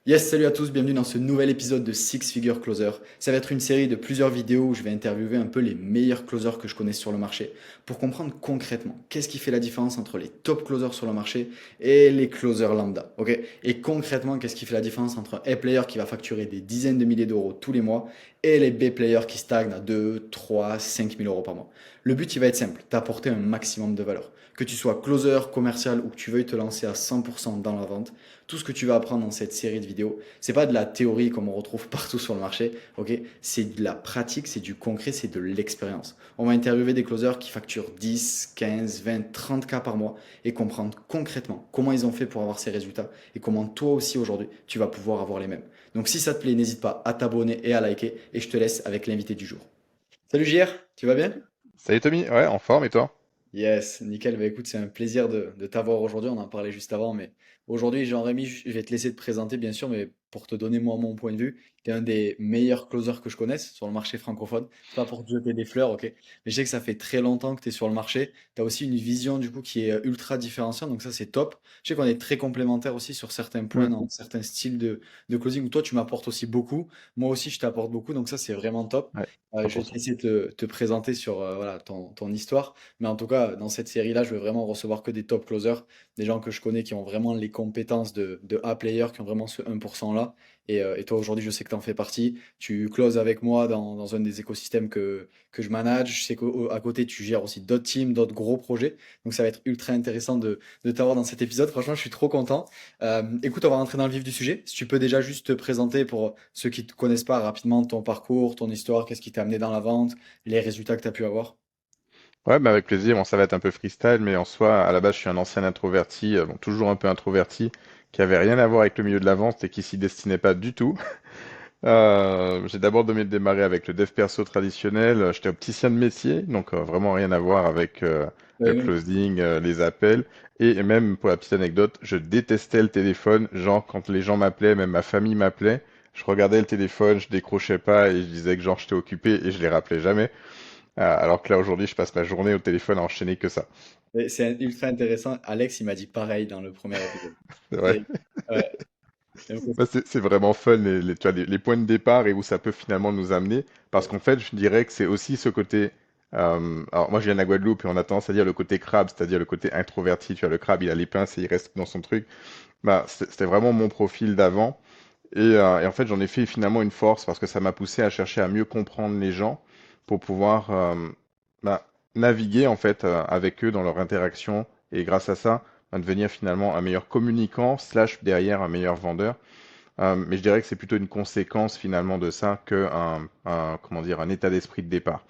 Yes, salut à tous, bienvenue dans ce nouvel épisode de Six Figure Closer. Ça va être une série de plusieurs vidéos où je vais interviewer un peu les meilleurs closers que je connaisse sur le marché pour comprendre concrètement qu'est-ce qui fait la différence entre les top closers sur le marché et les closers lambda. Ok. Et concrètement, qu'est-ce qui fait la différence entre un A-player qui va facturer des dizaines de milliers d'euros tous les mois et les B-players qui stagnent à 2, 3, 5 000 euros par mois. Le but, il va être simple, t'apporter un maximum de valeur. Que tu sois closer, commercial ou que tu veuilles te lancer à 100% dans la vente, tout ce que tu vas apprendre dans cette série de vidéos, c'est pas de la théorie comme on retrouve partout sur le marché, ok? C'est de la pratique, c'est du concret, c'est de l'expérience. On va interviewer des closers qui facturent 10, 15, 20, 30 cas par mois et comprendre concrètement comment ils ont fait pour avoir ces résultats et comment toi aussi aujourd'hui tu vas pouvoir avoir les mêmes. Donc si ça te plaît, n'hésite pas à t'abonner et à liker et je te laisse avec l'invité du jour. Salut JR, tu vas bien? Salut Tommy, ouais, en forme et toi? Yes, nickel. Bah écoute, c'est un plaisir de t'avoir aujourd'hui. On en parlait juste avant, mais aujourd'hui, Jean-Rémy, je vais te laisser te présenter, bien sûr, mais pour te donner moi mon point de vue, tu es un des meilleurs closers que je connaisse sur le marché francophone. C'est pas pour te jeter des fleurs, ok? Mais je sais que ça fait très longtemps que tu es sur le marché. Tu as aussi une vision du coup qui est ultra différenciante, donc ça c'est top. Je sais qu'on est très complémentaires aussi sur certains points, Hmm. dans certains styles de closing où toi tu m'apportes aussi beaucoup. Moi aussi je t'apporte beaucoup, donc ça c'est vraiment top. Ouais, Je vais te 100%. laisser te présenter sur voilà, ton histoire. Mais en tout cas, dans cette série-là, je veux vraiment recevoir que des top closers, des gens que je connais qui ont vraiment les compétences de A-player, qui ont vraiment ce 1% là. Et toi, aujourd'hui, je sais que tu en fais partie. Tu closes avec moi dans un des écosystèmes que je manage. Je sais qu'à côté, tu gères aussi d'autres teams, d'autres gros projets. Donc, ça va être ultra intéressant de t'avoir dans cet épisode. Franchement, je suis trop content. Écoute, on va rentrer dans le vif du sujet. Si tu peux déjà juste te présenter pour ceux qui ne te connaissent pas rapidement ton parcours, ton histoire, qu'est-ce qui t'a amené dans la vente, les résultats que tu as pu avoir. Ouais, bah avec plaisir. Bon, ça va être un peu freestyle, mais en soi, à la base, je suis un ancien introverti, bon, toujours un peu introverti, qui avait rien à voir avec le milieu de la vente et qui s'y destinait pas du tout. J'ai d'abord démarré avec le dev perso traditionnel. J'étais opticien de métier, donc vraiment rien à voir avec le closing, les appels. Et même pour la petite anecdote, je détestais le téléphone. Genre, quand les gens m'appelaient, même ma famille m'appelait, je regardais le téléphone, je décrochais pas et je disais que genre j'étais occupé et je les rappelais jamais. Alors que là aujourd'hui, je passe ma journée au téléphone à enchaîner que ça. Mais c'est ultra intéressant. Alex, il m'a dit pareil dans le premier épisode. C'est vrai. C'est- ouais. Donc, Bah, c'est vraiment fun tu vois, les points de départ et où ça peut finalement nous amener. Parce qu'en fait, je dirais que c'est aussi ce côté. Alors moi, je viens de la Guadeloupe et on a tendance à dire le côté crabe, c'est-à-dire le côté introverti. Tu vois, le crabe, il a les pinces et il reste dans son truc. Bah, c'était vraiment mon profil d'avant. Et en fait, j'en ai fait finalement une force parce que ça m'a poussé à chercher à mieux comprendre les gens pour pouvoir bah, naviguer en fait avec eux dans leur interaction et grâce à ça, bah, devenir finalement un meilleur communicant slash derrière un meilleur vendeur. Mais je dirais que c'est plutôt une conséquence finalement de ça que comment dire, un état d'esprit de départ.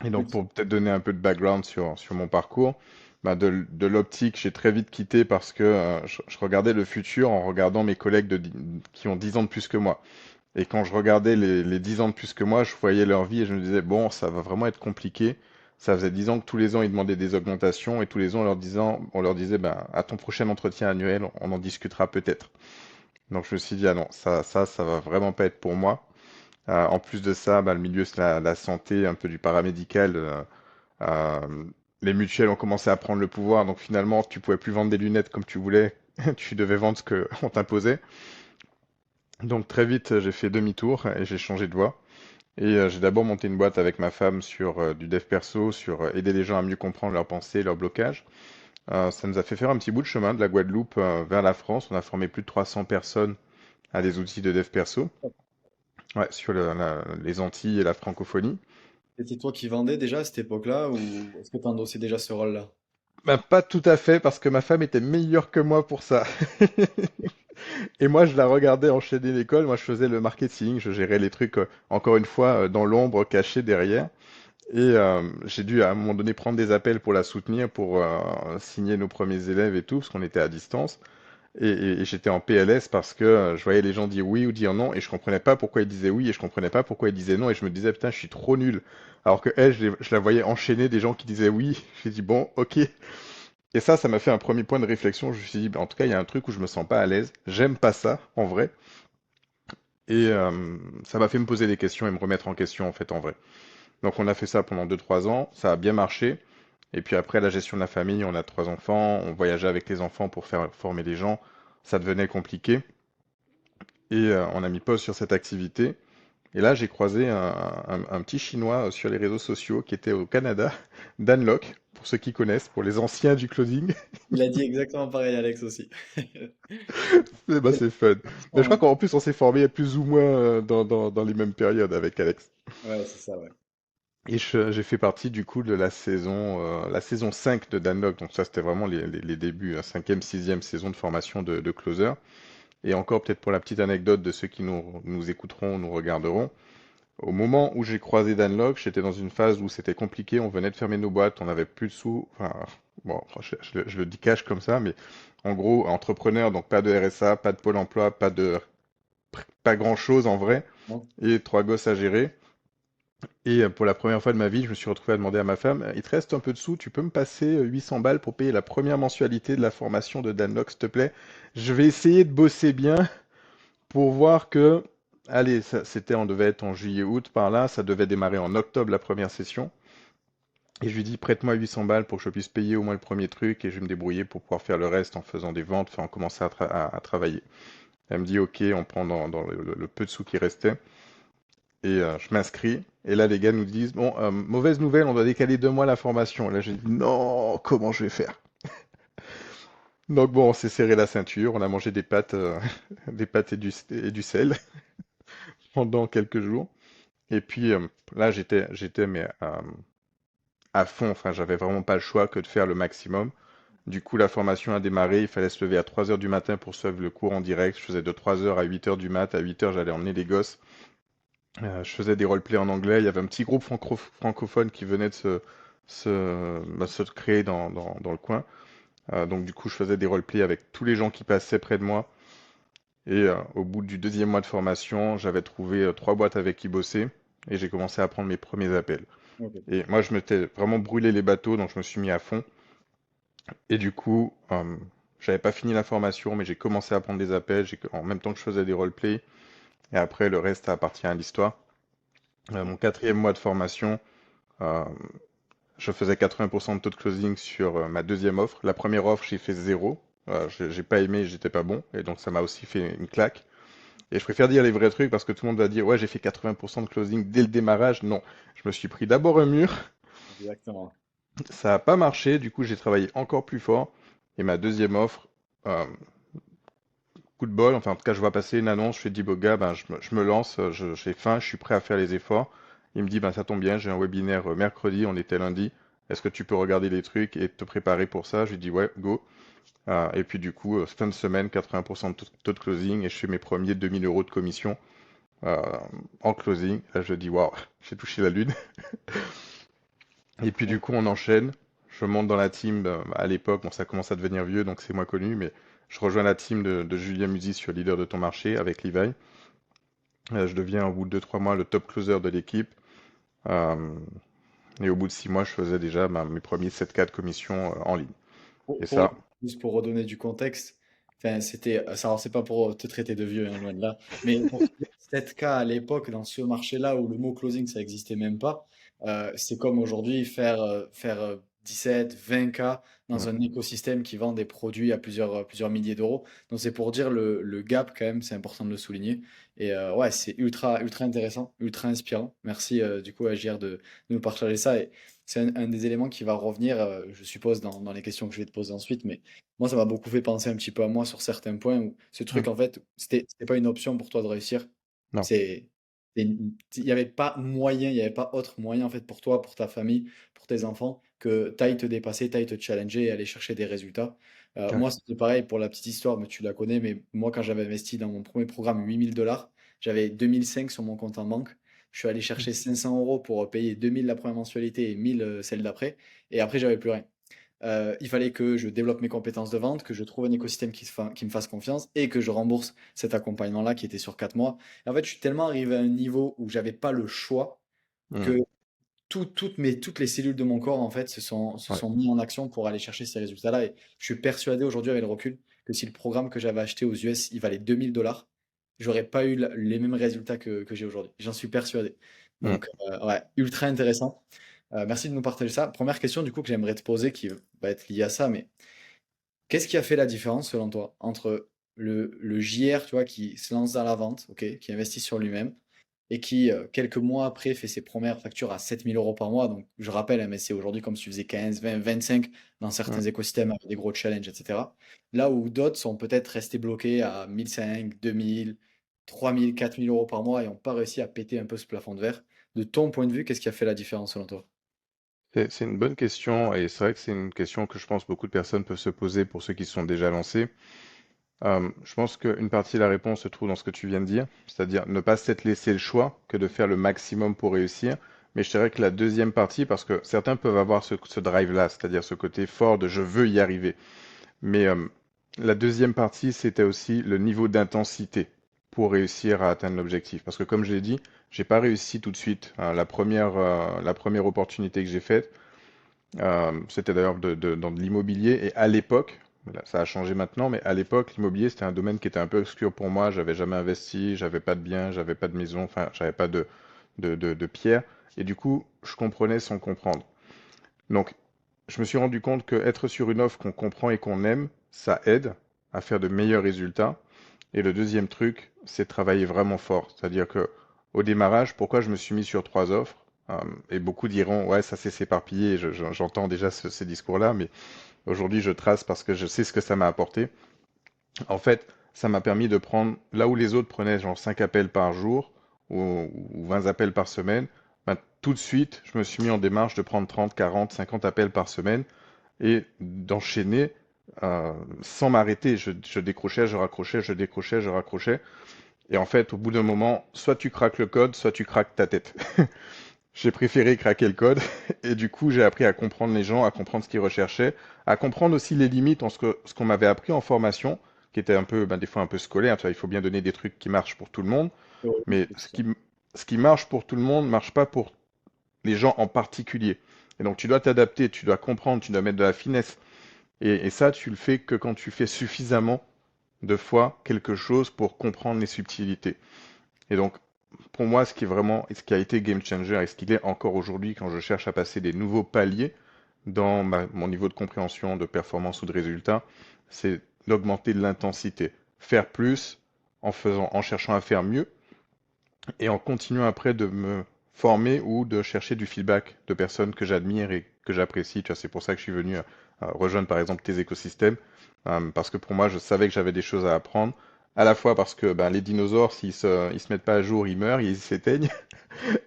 Et donc pour peut-être donner un peu de background sur mon parcours, bah, de l'optique, j'ai très vite quitté parce que je regardais le futur en regardant mes collègues qui ont 10 ans de plus que moi. Et quand je regardais les 10 ans de plus que moi, je voyais leur vie et je me disais, bon, ça va vraiment être compliqué. Ça faisait 10 ans que tous les ans, ils demandaient des augmentations et tous les ans, on leur disait, ben, à ton prochain entretien annuel, on en discutera peut-être. Donc je me suis dit, ah non, ça va vraiment pas être pour moi. En plus de ça, bah, le milieu, c'est la santé, un peu du paramédical. Euh, les mutuelles ont commencé à prendre le pouvoir, donc finalement, tu pouvais plus vendre des lunettes comme tu voulais. Tu devais vendre ce que on t'imposait. Donc très vite, j'ai fait demi-tour et j'ai changé de voie. Et j'ai d'abord monté une boîte avec ma femme sur du dev perso, sur aider les gens à mieux comprendre leurs pensées, leurs blocages. Ça nous a fait faire un petit bout de chemin de la Guadeloupe vers la France. On a formé plus de 300 personnes à des outils de dev perso. Ouais, sur les Antilles et la francophonie. c'était toi qui vendais déjà à cette époque-là ou est-ce que tu endossais déjà ce rôle-là? Ben, pas tout à fait, parce que ma femme était meilleure que moi pour ça. Et moi, je la regardais enchaîner l'école. Moi, je faisais le marketing, je gérais les trucs, encore une fois, dans l'ombre, cachés derrière. Et j'ai dû à un moment donné prendre des appels pour la soutenir, pour signer nos premiers élèves et tout, parce qu'on était à distance. Et j'étais en PLS parce que je voyais les gens dire oui ou dire non et je comprenais pas pourquoi ils disaient oui et je comprenais pas pourquoi ils disaient non et je me disais putain je suis trop nul. Alors que elle, je la voyais enchaîner des gens qui disaient oui. J'ai dit bon ok. Et ça m'a fait un premier point de réflexion. Je me suis dit bah, en tout cas il y a un truc où je me sens pas à l'aise. J'aime pas ça en vrai. Et ça m'a fait me poser des questions et me remettre en question en fait en vrai. Donc on a fait ça pendant 2 3 ans. Ça a bien marché. Et puis après, la gestion de la famille, on a 3 enfants, on voyageait avec les enfants pour faire former les gens, ça devenait compliqué. Et on a mis pause sur cette activité. Et là, j'ai croisé un petit Chinois sur les réseaux sociaux qui était au Canada, Dan Lok, pour ceux qui connaissent, pour les anciens du closing. Il a dit exactement pareil, Alex aussi. Eh ben, c'est fun. Mais je crois Ouais, qu'en plus, on s'est formé plus ou moins dans les mêmes périodes avec Alex. ouais, c'est ça, ouais. Et j'ai fait partie du coup de la saison 5 de Dan Lok. Donc ça, c'était vraiment les débuts, hein, cinquième, sixième saison de formation de closer. Et encore peut-être pour la petite anecdote de ceux qui nous écouteront, nous regarderont. Au moment où j'ai croisé Dan Lok, j'étais dans une phase où c'était compliqué, on venait de fermer nos boîtes, on n'avait plus de sous. Enfin, bon, je le dis cash comme ça, mais en gros, entrepreneur, donc pas de RSA, pas de Pôle emploi, pas grand-chose en vrai, Bon. et trois gosses à gérer. Et pour la première fois de ma vie, je me suis retrouvé à demander à ma femme, il te reste un peu de sous, tu peux me passer 800 balles pour payer la première mensualité de la formation de Dan Lok, s'il te plaît? Je vais essayer de bosser bien pour voir que, allez, on devait être en juillet-août par là, ça devait démarrer en octobre la première session. Et je lui dis, prête-moi 800 balles pour que je puisse payer au moins le premier truc et je vais me débrouiller pour pouvoir faire le reste en faisant des ventes, enfin, en commençant à travailler. Elle me dit, ok, on prend dans le peu de sous qui restait et je m'inscris. Et là, les gars nous disent, bon, mauvaise nouvelle, on doit décaler 2 mois la formation. Et là, j'ai dit, non, comment je vais faire? Donc bon, on s'est serré la ceinture, on a mangé des pâtes, des pâtes et du sel pendant quelques jours. Et puis là, j'étais mais à fond. Enfin, j'avais vraiment pas le choix que de faire le maximum. Du coup, la formation a démarré. Il fallait se lever à 3 heures du matin pour suivre le cours en direct. Je faisais de 3 heures à 8 heures du mat. À 8 heures, j'allais emmener les gosses. Je faisais des roleplays en anglais. Il y avait un petit groupe francophone qui venait de se créer dans le coin. Donc, du coup, je faisais des roleplays avec tous les gens qui passaient près de moi. Et au bout du deuxième mois de formation, j'avais trouvé 3 boîtes avec qui bosser. Et j'ai commencé à prendre mes premiers appels. Ok. Et moi, je m'étais vraiment brûlé les bateaux, donc je me suis mis à fond. Et du coup, j'avais pas fini la formation, mais j'ai commencé à prendre des appels en même temps que je faisais des roleplays. Et après, le reste appartient à l'histoire. Mon quatrième mois de formation, euh, je faisais 80% de taux de closing sur ma deuxième offre. La première offre, j'ai fait zéro. J'ai pas aimé, j'étais pas bon. Et donc, ça m'a aussi fait une claque. Et je préfère dire les vrais trucs parce que tout le monde va dire, ouais, j'ai fait 80% de closing dès le démarrage. Non, je me suis pris d'abord un mur. Exactement. Ça n'a pas marché, du coup j'ai travaillé encore plus fort. Et ma deuxième offre, euh, coup de bol, enfin en tout cas je vois passer une annonce, je fais dis au gars, ben, je me lance, j'ai faim, je suis prêt à faire les efforts. Il me dit, ben ça tombe bien, j'ai un webinaire mercredi, on était lundi. Est-ce que tu peux regarder les trucs et te préparer pour ça? Je lui dis ouais, go. Et puis du coup, fin de semaine, 80% de taux de closing et je fais mes premiers 2000 euros de commission euh, en closing. Là je dis waouh, j'ai touché la lune. Et puis du coup, on enchaîne. Je monte dans la team à l'époque, bon, ça commence à devenir vieux, donc c'est moins connu, mais je rejoins la team de Julien Musi sur Leader de ton marché avec Levi. Je deviens au bout de 2 3 mois le top closer de l'équipe. Euh, et au bout de 6 mois, je faisais déjà mes premiers 7K de commission en ligne. Et ça, Juste pour redonner du contexte, enfin, ça, alors c'est pas pour te traiter de vieux, hein, loin de là, mais pour te dire, 7K à l'époque, dans ce marché-là où le mot closing, ça existait même pas, c'est comme aujourd'hui faire 17, 20K mm, dans un écosystème qui vend des produits à plusieurs milliers d'euros. Donc c'est pour dire le gap quand même, c'est important de le souligner. Et ouais, c'est ultra intéressant, ultra inspirant. Merci du coup à JR de nous partager ça. C'est un des éléments qui va revenir, je suppose, dans les questions que je vais te poser ensuite. Mais moi, ça m'a beaucoup fait penser un petit peu à moi sur certains points où ce mm, truc, en fait, c'était pas une option pour toi de réussir. non. C'est, il n'y avait pas moyen, il n'y avait pas autre moyen, en fait, pour toi, pour ta famille, pour tes enfants, que tu ailles te dépasser, tu ailles te challenger et aller chercher des résultats. Ouais. Moi, c'était pareil pour la petite histoire, mais tu la connais. Mais moi, quand j'avais investi dans mon premier programme 8 000 $, j'avais 2005 sur mon compte en banque. Je suis allé chercher 500 euros pour payer 2000 la première mensualité et 1000 celle d'après. Et après, j'avais plus rien. Il fallait que je développe mes compétences de vente, que je trouve un écosystème qui me fasse confiance et que je rembourse cet accompagnement-là qui était sur 4 mois. Et en fait, je suis tellement arrivé à un niveau où j'avais pas le choix Mm, que toutes les cellules de mon corps, en fait, se ouais. sont mis en action pour aller chercher ces résultats-là. Et je suis persuadé aujourd'hui, avec le recul, que si le programme que j'avais acheté aux US, il valait 2000 $, j'aurais pas eu les mêmes résultats que j'ai aujourd'hui. J'en suis persuadé. Mm. Donc, ouais, ultra intéressant. Merci de nous partager ça. Première question, du coup, que j'aimerais te poser, qui va être liée à ça, mais qu'est-ce qui a fait la différence, selon toi, entre le JR, tu vois, qui se lance dans la vente, ok, qui investit sur lui-même et qui, quelques mois après, fait ses premières factures à 7 000 € par mois. Donc, je rappelle, hein, mais c'est aujourd'hui comme si tu faisais 15, 20, 25 dans certains Mm. écosystèmes avec des gros challenges, etc. Là où d'autres sont peut-être restés bloqués à 1 500, 2 000, 3 000, 4 000 € par mois et n'ont pas réussi à péter un peu ce plafond de verre. De ton point de vue, qu'est-ce qui a fait la différence selon toi? C'est une bonne question et c'est vrai que c'est une question que je pense beaucoup de personnes peuvent se poser pour ceux qui se sont déjà lancés. Je pense qu'une partie de la réponse se trouve dans ce que tu viens de dire, c'est-à-dire ne pas s'être laissé le choix que de faire le maximum pour réussir. Mais je dirais que la deuxième partie, parce que certains peuvent avoir ce drive-là, c'est-à-dire ce côté fort de je veux y arriver. Mais la deuxième partie, c'était aussi le niveau d'intensité pour réussir à atteindre l'objectif. Parce que comme je l'ai dit, j'ai pas réussi tout de suite, hein. La première opportunité que j'ai faite, c'était d'ailleurs dans de l'immobilier. Et à l'époque, là, ça a changé maintenant, mais à l'époque, l'immobilier, c'était un domaine qui était un peu obscur pour moi. J'avais jamais investi, j'avais pas de biens, j'avais pas de maison, enfin, j'avais pas de pierres. Et du coup, je comprenais sans comprendre. Donc, je me suis rendu compte que être sur une offre qu'on comprend et qu'on aime, ça aide à faire de meilleurs résultats. Et le deuxième truc, c'est de travailler vraiment fort. C'est-à-dire que au démarrage, pourquoi je me suis mis sur 3 offres? Et beaucoup diront, ouais, ça s'est s'éparpillé. J'entends déjà ces discours-là, mais aujourd'hui, je trace parce que je sais ce que ça m'a apporté. En fait, ça m'a permis de prendre là où les autres prenaient genre 5 appels par jour ou 20 appels par semaine. Ben, tout de suite, je me suis mis en démarche de prendre 30, 40, 50 appels par semaine et d'enchaîner sans m'arrêter. Je décrochais, je raccrochais, je décrochais, je raccrochais. Et en fait, au bout d'un moment, soit tu craques le code, soit tu craques ta tête. J'ai préféré craquer le code et du coup, j'ai appris à comprendre les gens, à comprendre ce qu'ils recherchaient, à comprendre aussi les limites en ce qu'on m'avait appris en formation, qui était un peu, ben, des fois un peu scolaire. Tu vois, il faut bien donner des trucs qui marchent pour tout le monde, Ouais, mais c'est ce ça. qui, ce qui marche pour tout le monde marche pas pour les gens en particulier. Et donc, tu dois t'adapter, tu dois comprendre, tu dois mettre de la finesse. Et ça, tu le fais que quand tu fais suffisamment de fois quelque chose pour comprendre les subtilités. Et donc, pour moi, ce qui est vraiment, ce qui a été game changer et ce qu'il est encore aujourd'hui quand je cherche à passer des nouveaux paliers dans mon niveau de compréhension, de performance ou de résultat, c'est d'augmenter l'intensité. Faire plus en cherchant à faire mieux et en continuant après de me former ou de chercher du feedback de personnes que j'admire et que j'apprécie. Tu vois, c'est pour ça que je suis venu rejoindre par exemple tes écosystèmes, parce que pour moi, je savais que j'avais des choses à apprendre, à la fois parce que ben, les dinosaures, s'ils se mettent pas à jour, ils meurent, ils s'éteignent,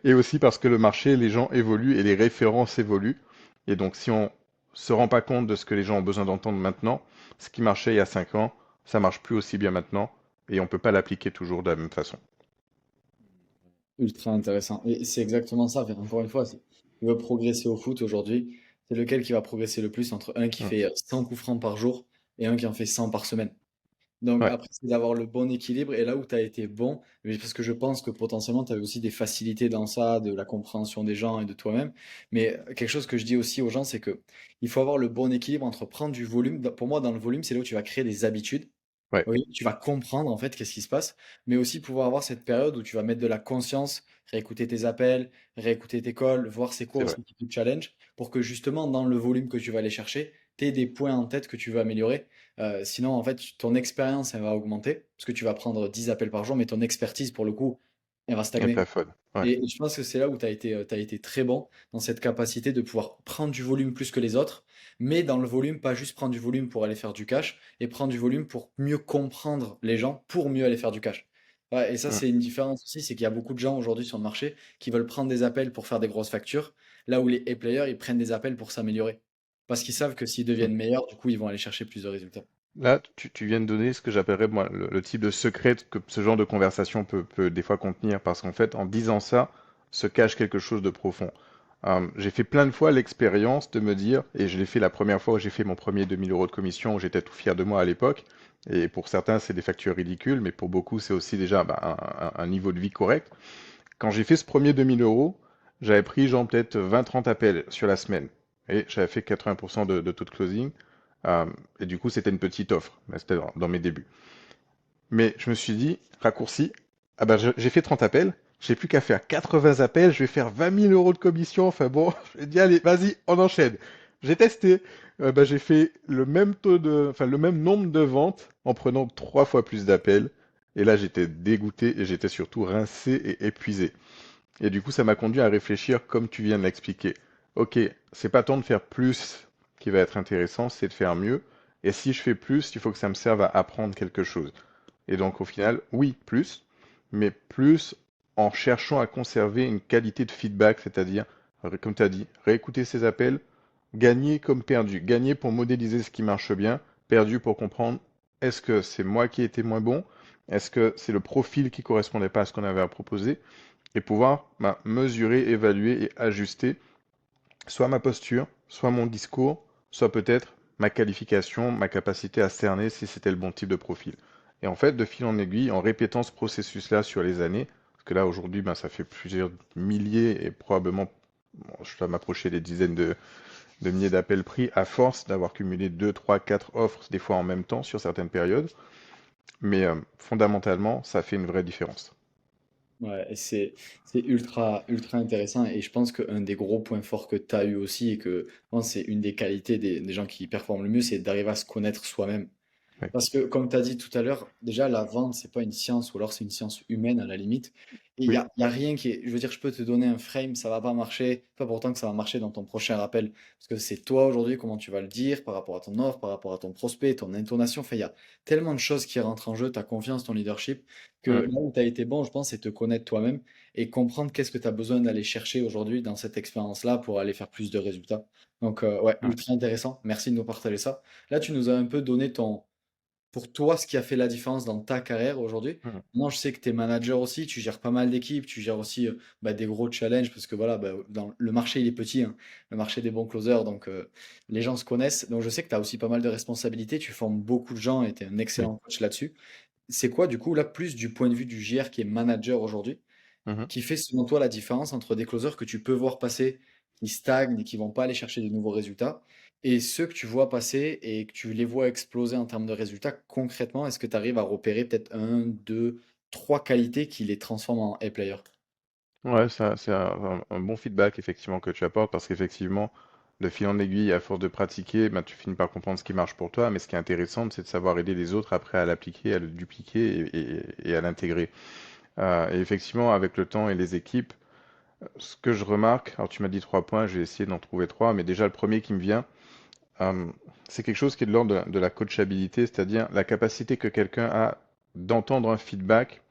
et aussi parce que le marché, les gens évoluent et les références évoluent. Et donc, si on se rend pas compte de ce que les gens ont besoin d'entendre maintenant, ce qui marchait il y a 5 ans, ça marche plus aussi bien maintenant, et on peut pas l'appliquer toujours de la même façon. Ultra intéressant. Et c'est exactement ça. Enfin, encore une fois, tu veux progresser au foot aujourd'hui, c'est lequel qui va progresser le plus entre un qui Mm. fait 100 coups francs par jour et un qui en fait 100 par semaine. Donc Ouais, après, c'est d'avoir le bon équilibre et là où tu as été bon, mais parce que je pense que potentiellement tu avais aussi des facilités dans ça, de la compréhension des gens et de toi-même. Mais quelque chose que je dis aussi aux gens, c'est que il faut avoir le bon équilibre entre prendre du volume. Pour moi, dans le volume, c'est là où tu vas créer des habitudes. ouais, Oui, tu vas comprendre en fait qu'est-ce qui se passe, mais aussi pouvoir avoir cette période où tu vas mettre de la conscience, réécouter tes appels, réécouter tes calls, voir c'est quoi c'est vrai. aussi qui te challenge, pour que justement dans le volume que tu vas aller chercher, tu aies des points en tête que tu veux améliorer. Sinon, en fait, ton expérience, elle va augmenter, parce que tu vas prendre 10 appels par jour, mais ton expertise, pour le coup, elle va Elle stagner. plafonne. Ouais. Et je pense que c'est là où tu as été très bon dans cette capacité de pouvoir prendre du volume plus que les autres, mais dans le volume, pas juste prendre du volume pour aller faire du cash, et prendre du volume pour mieux comprendre les gens, pour mieux aller faire du cash. Ouais, et ça, Mm. c'est une différence aussi, c'est qu'il y a beaucoup de gens aujourd'hui sur le marché qui veulent prendre des appels pour faire des grosses factures, là où les A-players, ils prennent des appels pour s'améliorer. Parce qu'ils savent que s'ils Mm. deviennent meilleurs, du coup, ils vont aller chercher plus de résultats. Là, tu viens de donner ce que j'appellerais moi le type de secret que ce genre de conversation peut des fois contenir, parce qu'en fait, en disant ça, se cache quelque chose de profond. J'ai fait plein de fois l'expérience de me dire, et je l'ai fait la première fois où j'ai fait mon premier 2 000 € de commission, où j'étais tout fier de moi à l'époque, et pour certains, c'est des factures ridicules, mais pour beaucoup, c'est aussi déjà bah, un niveau de vie correct. Quand j'ai fait ce premier 2 000 €, j'avais pris genre peut-être 20-30 appels sur la semaine, et j'avais fait 80% de taux de closing. Euh, et du coup, c'était une petite offre. Mais c'était dans mes débuts. Mais je me suis dit, raccourci, ah ben, j'ai fait 30 appels. J'ai plus qu'à faire 80 appels. Je vais faire 20 000 € de commission. Enfin bon, je dit, allez, vas-y, on enchaîne. J'ai testé. Bah, j'ai fait le même enfin, le même nombre de ventes en prenant 3 fois plus d'appels. Et là, j'étais dégoûté et j'étais surtout rincé et épuisé. Et du coup, ça m'a conduit à réfléchir comme tu viens de l'expliquer. Ok, c'est pas tant de faire plus qui va être intéressant, c'est de faire mieux. Et si je fais plus, il faut que ça me serve à apprendre quelque chose. Et donc, au final, oui, plus, mais plus en cherchant à conserver une qualité de feedback, c'est-à-dire, comme tu as dit, réécouter ses appels, gagner comme perdu. Gagner pour modéliser ce qui marche bien, perdu pour comprendre est-ce que c'est moi qui ai été moins bon, est-ce que c'est le profil qui correspondait pas à ce qu'on avait à proposer, et pouvoir mesurer, évaluer et ajuster soit ma posture, soit mon discours, soit peut-être ma qualification, ma capacité à cerner si c'était le bon type de profil. Et en fait, de fil en aiguille, en répétant ce processus-là sur les années, parce que là aujourd'hui, ça fait plusieurs milliers et probablement, bon, je dois m'approcher des dizaines de milliers d'appels pris à force d'avoir cumulé 2, 3, 4 offres, des fois en même temps sur certaines périodes. Mais fondamentalement, ça fait une vraie différence. Ouais, et c'est ultra, ultra intéressant et je pense qu'un des gros points forts que tu as eu aussi et que je pense que c'est une des qualités des gens qui performent le mieux, c'est d'arriver à se connaître soi-même. Ouais. Parce que, comme tu as dit tout à l'heure, déjà, la vente, c'est pas une science, ou alors c'est une science humaine à la limite. Et il y Oui. a, y a rien qui est. Je veux dire, je peux te donner un frame, ça va pas marcher. Pas pourtant que ça va marcher dans ton prochain rappel. Parce que c'est toi aujourd'hui, comment tu vas le dire par rapport à ton offre, par rapport à ton prospect, ton intonation. Enfin, il y a tellement de choses qui rentrent en jeu, ta confiance, ton leadership, que Mm. là où tu as été bon, je pense, c'est te connaître toi-même et comprendre qu'est-ce que tu as besoin d'aller chercher aujourd'hui dans cette expérience-là pour aller faire plus de résultats. Donc, ouais, Mm. ultra intéressant. Merci de nous partager ça. Là, tu nous as un peu donné pour toi, ce qui a fait la différence dans ta carrière aujourd'hui. Mm. Maintenant, je sais que tu es manager aussi, tu gères pas mal d'équipes, tu gères aussi des gros challenges parce que voilà, dans le marché, il est petit, hein, le marché des bons closers, donc les gens se connaissent. Donc, je sais que tu as aussi pas mal de responsabilités, tu formes beaucoup de gens et tu es un Oui. excellent coach là-dessus. C'est quoi, du coup, là, plus du point de vue du JR qui est manager aujourd'hui, Mhm. qui fait selon toi la différence entre des closers que tu peux voir passer, qui stagnent et qui vont pas aller chercher de nouveaux résultats, et ceux que tu vois passer et que tu les vois exploser en termes de résultats concrètement, est-ce que tu arrives à repérer peut-être un, deux, trois qualités qui les transforment en A-player? Ouais, ça, c'est un bon feedback effectivement que tu apportes parce qu'effectivement, de fil en aiguille, à force de pratiquer, tu finis par comprendre ce qui marche pour toi. Mais ce qui est intéressant, c'est de savoir aider les autres après à l'appliquer, à le dupliquer et à l'intégrer. Et effectivement, avec le temps et les équipes, ce que je remarque, alors tu m'as dit 3 points, j'ai essayé d'en trouver trois, mais déjà le premier qui me vient, euh, c'est quelque chose qui est de l'ordre de la coachabilité, c'est-à-dire la capacité que quelqu'un a d'entendre un feedback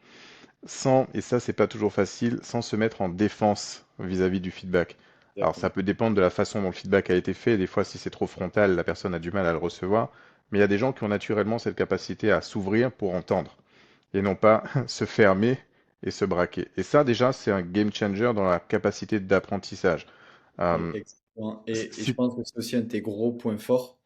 sans, et ça c'est pas toujours facile, sans se mettre en défense vis-à-vis du feedback. Alors ça Exactement. peut dépendre de la façon dont le feedback a été fait, des fois si c'est trop frontal, la personne a du mal à le recevoir, mais il y a des gens qui ont naturellement cette capacité à s'ouvrir pour entendre, et non pas se fermer et se braquer. Et ça déjà c'est un game changer dans la capacité d'apprentissage. Euh, Exactement. Et je si... pense que c'est aussi un de tes gros points forts.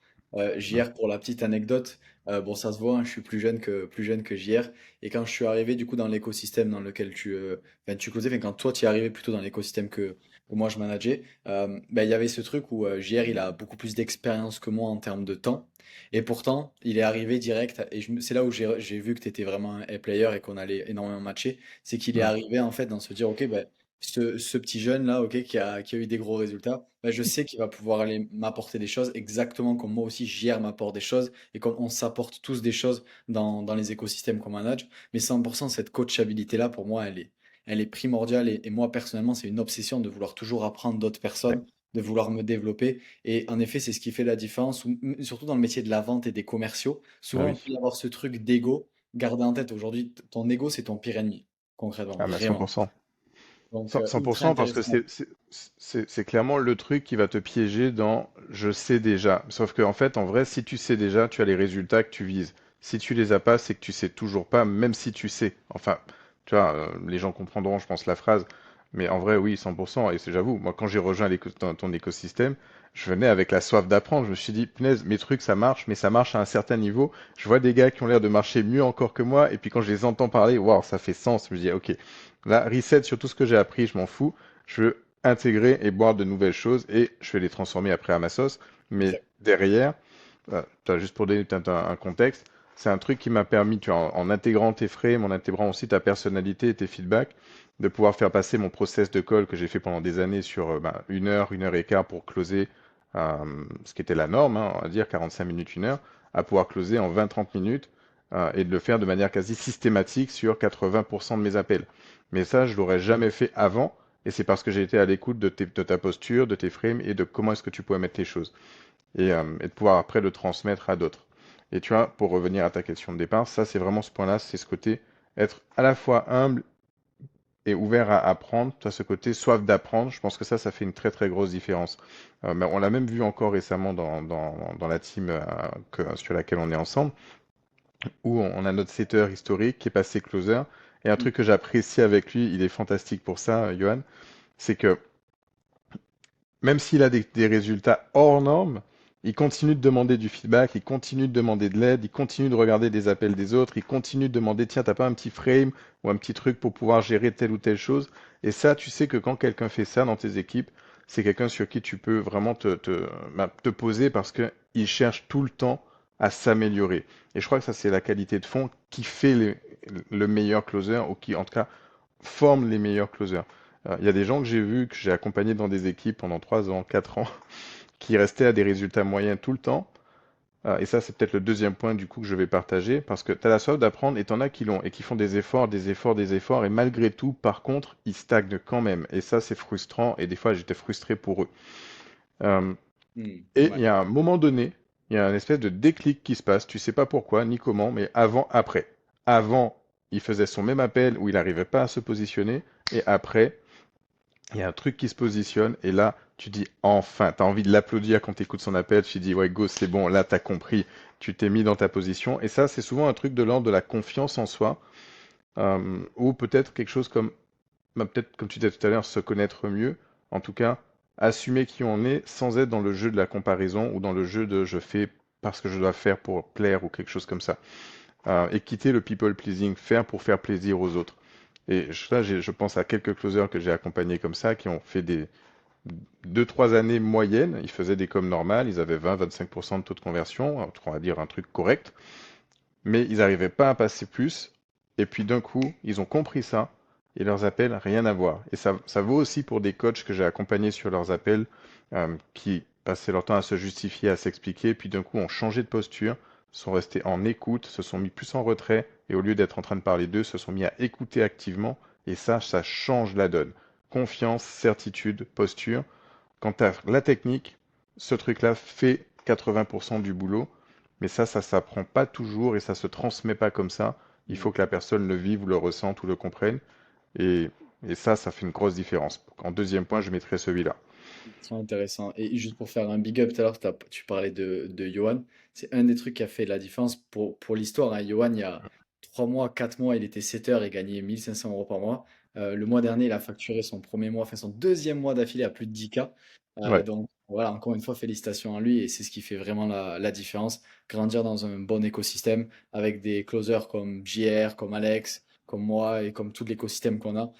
JR, pour la petite anecdote, bon, ça se voit, hein, je suis plus jeune que JR. Et quand je suis arrivé du coup dans l'écosystème dans lequel enfin, tu causais, enfin, quand toi tu es arrivé plutôt dans l'écosystème que moi je manageais, il y avait ce truc où JR il a beaucoup plus d'expérience que moi en termes de temps. Et pourtant, il est arrivé direct. Et c'est là où j'ai vu que tu étais vraiment un A-player et qu'on allait énormément matcher. C'est qu'il est Hmm, arrivé en fait dans se dire, ok, ben ce petit jeune là, ok, qui a eu des gros résultats, bah, je sais qu'il va pouvoir aller m'apporter des choses exactement comme moi aussi JR m'apporte des choses et comme on s'apporte tous des choses dans les écosystèmes qu'on manage. Mais 100% cette coachabilité là, pour moi, elle est primordiale et moi personnellement, c'est une obsession de vouloir toujours apprendre d'autres ouais. personnes, de vouloir me développer. Et en effet, c'est ce qui fait la différence, surtout dans le métier de la vente et des commerciaux. Ah Souvent, oui, on peut y avoir ce truc d'ego. Garder en tête aujourd'hui, ton ego, c'est ton pire ennemi, concrètement, ah, mais vraiment. 100%. Donc, 100%, ultra 100% parce que intéressant. c'est clairement le truc qui va te piéger dans je sais déjà. Sauf qu'en fait, en vrai, si tu sais déjà, tu as les résultats que tu vises. Si tu les as pas, c'est que tu sais toujours pas, même si tu sais. Enfin, tu vois, les gens comprendront, je pense, la phrase. Mais en vrai, oui, 100%. Et j'avoue, moi, quand j'ai rejoint ton écosystème, je venais avec la soif d'apprendre. Je me suis dit, punaise, mes trucs, ça marche, mais ça marche à un certain niveau. Je vois des gars qui ont l'air de marcher mieux encore que moi. Et puis quand je les entends parler, waouh, ça fait sens. Je me dis, ok, là, reset sur tout ce que j'ai appris, je m'en fous. Je veux intégrer et boire de nouvelles choses et je vais les transformer après à ma sauce. Mais Exact. derrière, juste pour donner un contexte, c'est un truc qui m'a permis, tu vois, en intégrant tes frais, en intégrant aussi ta personnalité et tes feedbacks, de pouvoir faire passer mon process de call que j'ai fait pendant des années sur 1 heure, 1 heure et quart pour closer ce qui était la norme, hein, on va dire 45 minutes, 1 heure, à pouvoir closer en 20-30 minutes et de le faire de manière quasi systématique sur 80% de mes appels. Mais ça, je l'aurais jamais fait avant, et c'est parce que j'ai été à l'écoute de ta posture, de tes frames et de comment est-ce que tu pouvais mettre les choses, et de pouvoir après le transmettre à d'autres. Et tu vois, pour revenir à ta question de départ, ça c'est vraiment ce point-là, c'est ce côté être à la fois humble et ouvert à apprendre, tu as ce côté soif d'apprendre, je pense que ça fait une très très grosse différence. Mais on l'a même vu encore récemment dans la team sur laquelle on est ensemble, où on a notre setter historique qui est passé closer. Et un truc que j'apprécie avec lui, il est fantastique pour ça, Johan, c'est que même s'il a des résultats hors normes, il continue de demander du feedback, il continue de demander de l'aide, il continue de regarder des appels des autres, il continue de demander, tiens, t'as pas un petit frame ou un petit truc pour pouvoir gérer telle ou telle chose. Et ça, tu sais que quand quelqu'un fait ça dans tes équipes, c'est quelqu'un sur qui tu peux vraiment te poser parce qu'il cherche tout le temps à s'améliorer. Et je crois que ça, c'est la qualité de fond qui fait le meilleur closer ou qui, en tout cas, forme les meilleurs closers. Il y a des gens que j'ai vus, que j'ai accompagnés dans des équipes pendant 3 ans, 4 ans, qui restaient à des résultats moyens tout le temps. Et ça, c'est peut-être le deuxième point du coup que je vais partager, parce que tu as la soif d'apprendre et tu en as qui l'ont et qui font des efforts, des efforts, des efforts, et malgré tout, par contre, ils stagnent quand même. Et ça, c'est frustrant, et des fois, j'étais frustré pour eux. Euh, et il Ouais. y a un moment donné, il y a un espèce de déclic qui se passe, tu sais pas pourquoi, ni comment, mais avant, après. Avant, il faisait son même appel où il n'arrivait pas à se positionner, et après, il y a un truc qui se positionne et là, tu dis enfin, tu as envie de l'applaudir quand tu écoutes son appel, tu dis ouais, go, c'est bon, là, tu as compris, tu t'es mis dans ta position. Et ça, c'est souvent un truc de l'ordre de la confiance en soi, ou peut-être quelque chose comme, bah, peut-être comme tu disais tout à l'heure, se connaître mieux, en tout cas, assumer qui on est sans être dans le jeu de la comparaison ou dans le jeu de je fais parce que je dois faire pour plaire ou quelque chose comme ça. Et quitter le people pleasing, faire pour faire plaisir aux autres. Et là, je pense à quelques closers que j'ai accompagnés comme ça, qui ont fait des 2-3 années moyennes. Ils faisaient des coms normales, ils avaient 20-25% de taux de conversion, on va dire un truc correct, mais ils n'arrivaient pas à passer plus. Et puis d'un coup, ils ont compris ça, et leurs appels, rien à voir. Et ça vaut aussi pour des coachs que j'ai accompagnés sur leurs appels, qui passaient leur temps à se justifier, à s'expliquer, puis d'un coup ont changé de posture, sont restés en écoute, se sont mis plus en retrait, et au lieu d'être en train de parler d'eux, se sont mis à écouter activement, et ça change la donne. Confiance, certitude, posture. Quand tu as la technique, ce truc-là fait 80% du boulot, mais ça s'apprend pas toujours et ça se transmet pas comme ça. Il faut que la personne le vive ou le ressente ou le comprenne. Et, et ça fait une grosse différence. En deuxième point, je mettrais celui-là. C'est intéressant. Et juste pour faire un big up, tout à l'heure, tu parlais de Johan. C'est un des trucs qui a fait la différence pour l'histoire, hein. Johan, il y a 3 mois, 4 mois, il était setter et gagnait 1 500 € par mois. Le mois dernier, il a facturé son premier mois, enfin son deuxième mois d'affilée à plus de 10K. Ouais, Donc voilà, encore une fois, félicitations à lui. Et c'est ce qui fait vraiment la différence. Grandir dans un bon écosystème avec des closers comme JR, comme Alex, comme moi et comme tout l'écosystème qu'on a,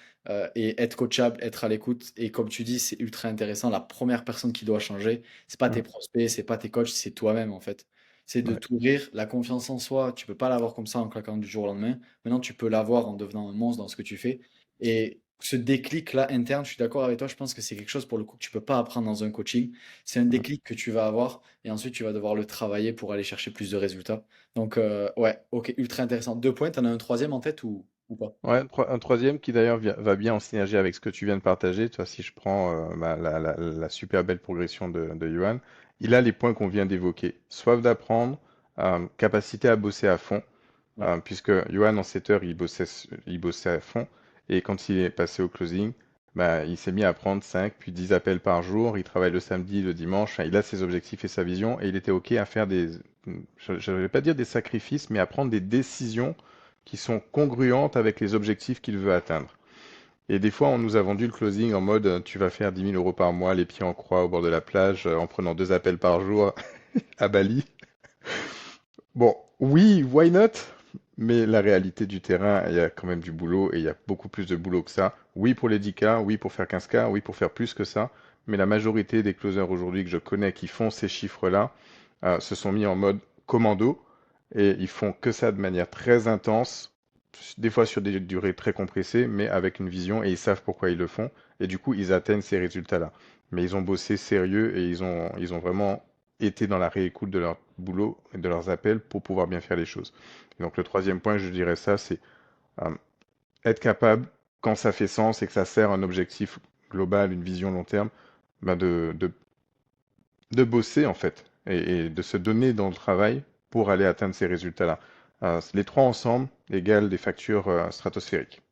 et être coachable, être à l'écoute. Et comme tu dis, c'est ultra intéressant. La première personne qui doit changer, c'est pas tes mm, prospects, c'est pas tes coachs, c'est toi-même en fait. C'est de ouais, t'ouvrir. La confiance en soi, tu peux pas l'avoir comme ça en claquant du jour au lendemain. Maintenant, tu peux l'avoir en devenant un monstre dans ce que tu fais. Et ce déclic-là interne, je suis d'accord avec toi, je pense que c'est quelque chose pour le coup que tu peux pas apprendre dans un coaching. C'est un mm. déclic que tu vas avoir et ensuite tu vas devoir le travailler pour aller chercher plus de résultats. Donc, ouais, ok, ultra intéressant. 2 points, t'en as un troisième en tête ou pas? Ouais, un troisième qui d'ailleurs va bien en synergie avec ce que tu viens de partager. Tu vois, si je prends la super belle progression de Johan, il a les points qu'on vient d'évoquer. Soif d'apprendre, capacité à bosser à fond, Ouais. puisque Johan en 7 heures, il bossait à fond. Et quand il est passé au closing, bah, il s'est mis à prendre 5 puis 10 appels par jour. Il travaille le samedi, le dimanche. Enfin, il a ses objectifs et sa vision. Et il était OK à faire je ne vais pas dire des sacrifices, mais à prendre des décisions qui sont congruentes avec les objectifs qu'il veut atteindre. Et des fois, on nous a vendu le closing en mode tu vas faire 10 000 € par mois, les pieds en croix au bord de la plage, en prenant 2 appels par jour à Bali. Bon, oui, why not? Mais la réalité du terrain, il y a quand même du boulot et il y a beaucoup plus de boulot que ça. Oui pour les 10K, oui pour faire 15K, oui pour faire plus que ça. Mais la majorité des closers aujourd'hui que je connais qui font ces chiffres-là se sont mis en mode commando et ils font que ça de manière très intense des fois sur des durées très compressées, mais avec une vision et ils savent pourquoi ils le font. Et du coup, ils atteignent ces résultats-là. Mais ils ont bossé sérieux et ils ont vraiment été dans la réécoute de leur boulot et de leurs appels pour pouvoir bien faire les choses. Et donc le troisième point, je dirais ça, c'est euh, être capable, quand ça fait sens et que ça sert un objectif global, une vision long terme, bah de bosser en fait et de se donner dans le travail pour aller atteindre ces résultats-là. Les trois ensemble égale des factures stratosphériques.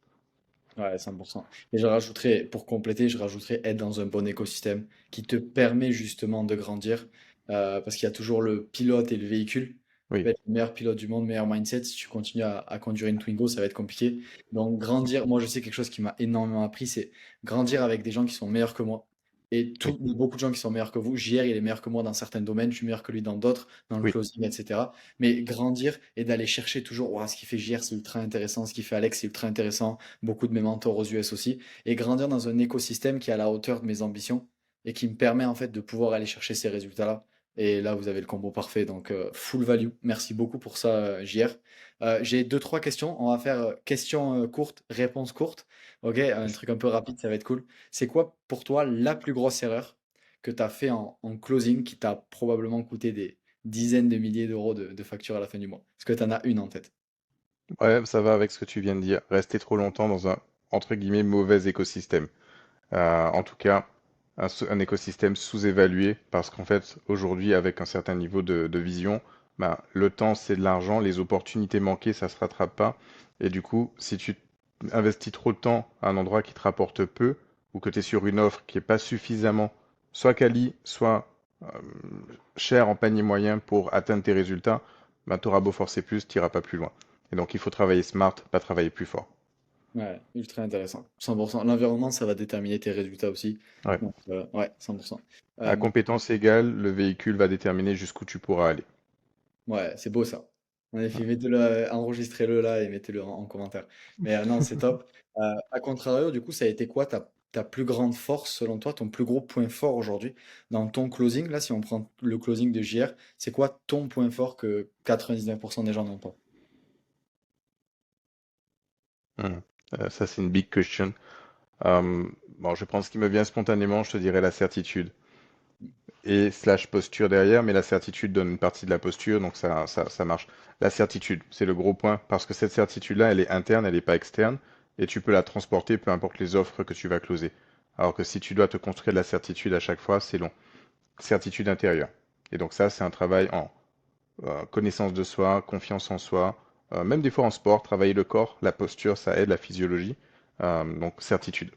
Ouais, 100%. Et je rajouterais, pour compléter, je rajouterais être dans un bon écosystème qui te permet justement de grandir. Parce qu'il y a toujours le pilote et le véhicule. Tu peux Oui, être le meilleur pilote du monde, meilleur mindset. Si tu continues à conduire une Twingo, ça va être compliqué. Donc, grandir, moi, je sais quelque chose qui m'a énormément appris, c'est grandir avec des gens qui sont meilleurs que moi. Et oui, beaucoup de gens qui sont meilleurs que vous. JR, il est meilleur que moi dans certains domaines, je suis meilleur que lui dans d'autres, dans le oui. closing, etc. Mais grandir et d'aller chercher toujours, ouah, ce qui fait JR, c'est ultra intéressant, ce qui fait Alex, c'est ultra intéressant, beaucoup de mes mentors aux US aussi, et grandir dans un écosystème qui est à la hauteur de mes ambitions et qui me permet en fait de pouvoir aller chercher ces résultats-là. Et là, vous avez le combo parfait, donc full value. Merci beaucoup pour ça, JR. J'ai deux, trois questions. On va faire questions courtes, réponses courtes. Ok, un truc un peu rapide, ça va être cool. C'est quoi pour toi la plus grosse erreur que tu as fait en closing qui t'a probablement coûté des dizaines de milliers d'euros de facture à la fin du mois? Est-ce que tu en as une en tête? Ouais, ça va avec ce que tu viens de dire. Rester trop longtemps dans un, entre guillemets, mauvais écosystème. En tout cas, un écosystème sous-évalué parce qu'en fait, aujourd'hui, avec un certain niveau de vision, bah, le temps, c'est de l'argent, les opportunités manquées, ça se rattrape pas. Et du coup, si tu investis trop de temps à un endroit qui te rapporte peu, ou que tu es sur une offre qui est pas suffisamment soit quali, soit euh, cher en panier moyen pour atteindre tes résultats, bah, tu auras beau forcer plus, tu n'iras pas plus loin. Et donc, il faut travailler smart, pas travailler plus fort. Ouais, ultra intéressant. 100%. L'environnement, ça va déterminer tes résultats aussi. Ouais. Donc, ouais, 100%. À Euh, compétence égale, le véhicule va déterminer jusqu'où tu pourras aller. ouais, c'est beau ça. En effet, mettez-le, enregistrez-le là et mettez-le en commentaire. Mais non, c'est top. À contrario, du coup, ça a été quoi ta plus grande force selon toi, ton plus gros point fort aujourd'hui dans ton closing? Là, si on prend le closing de JR, c'est quoi ton point fort que 99% des gens n'ont pas? Hmm. Ça, c'est une big question. Bon, je pense ce qui me vient spontanément, je te dirais la certitude. Et slash posture derrière, mais la certitude donne une partie de la posture, donc ça marche. La certitude, c'est le gros point, parce que cette certitude-là, elle est interne, elle n'est pas externe, et tu peux la transporter peu importe les offres que tu vas closer. Alors que si tu dois te construire de la certitude à chaque fois, c'est long. Certitude intérieure. Et donc ça, c'est un travail en connaissance de soi, confiance en soi, même des fois en sport, travailler le corps, la posture, ça aide la physiologie. Donc certitude.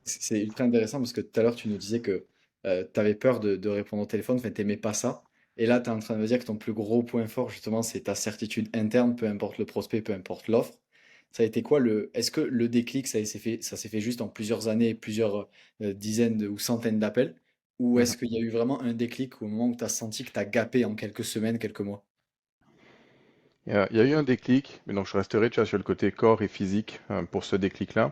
C'est ultra intéressant parce que tout à l'heure, tu nous disais que tu avais peur de répondre au téléphone, enfin, t'aimais pas ça. Et là, tu es en train de me dire que ton plus gros point fort, justement, c'est ta certitude interne, peu importe le prospect, peu importe l'offre. Ça a été quoi est-ce que le déclic, ça s'est fait juste en plusieurs années, plusieurs dizaines ou centaines d'appels? Ou Mhm. est-ce qu'il y a eu vraiment un déclic au moment où tu as senti que tu as gapé en quelques semaines, quelques mois? Il y a eu un déclic, mais donc je resterai, tu vois, sur le côté corps et physique pour ce déclic-là.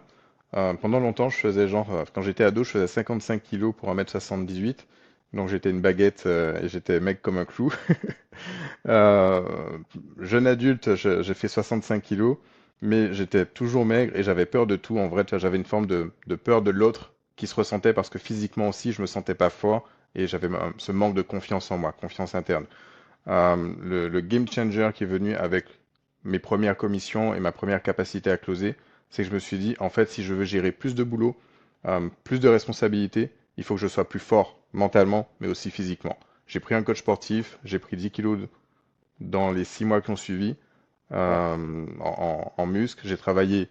Pendant longtemps, je faisais genre, quand j'étais ado, je faisais 55 kilos pour 1m78. Donc j'étais une baguette et j'étais mec comme un clou. Euh, Jeune adulte, j'ai fait 65 kilos, mais j'étais toujours maigre et j'avais peur de tout. En vrai, tu vois, j'avais une forme de peur de l'autre qui se ressentait parce que physiquement aussi, je me sentais pas fort et j'avais ce manque de confiance en moi, confiance interne. Le game changer qui est venu avec mes premières commissions et ma première capacité à closer, c'est que je me suis dit, en fait, si je veux gérer plus de boulot, plus de responsabilités, il faut que je sois plus fort mentalement, mais aussi physiquement. J'ai pris un coach sportif, j'ai pris 10 kilos dans les 6 mois qui ont suivi Ouais. en muscle, j'ai travaillé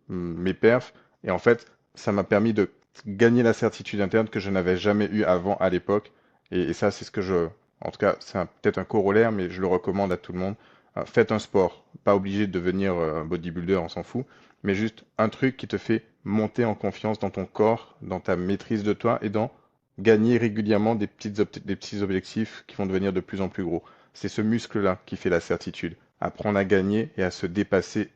mes perfs, et en fait, ça m'a permis de gagner la certitude interne que je n'avais jamais eu avant à l'époque. Et ça, c'est ce que en tout cas, peut-être un corollaire, mais je le recommande à tout le monde. Faites un sport, pas obligé de devenir bodybuilder, on s'en fout, mais juste un truc qui te fait monter en confiance dans ton corps, dans ta maîtrise de toi et dans gagner régulièrement des petits objectifs qui vont devenir de plus en plus gros. C'est ce muscle-là qui fait la certitude. Apprendre à gagner et à se dépasser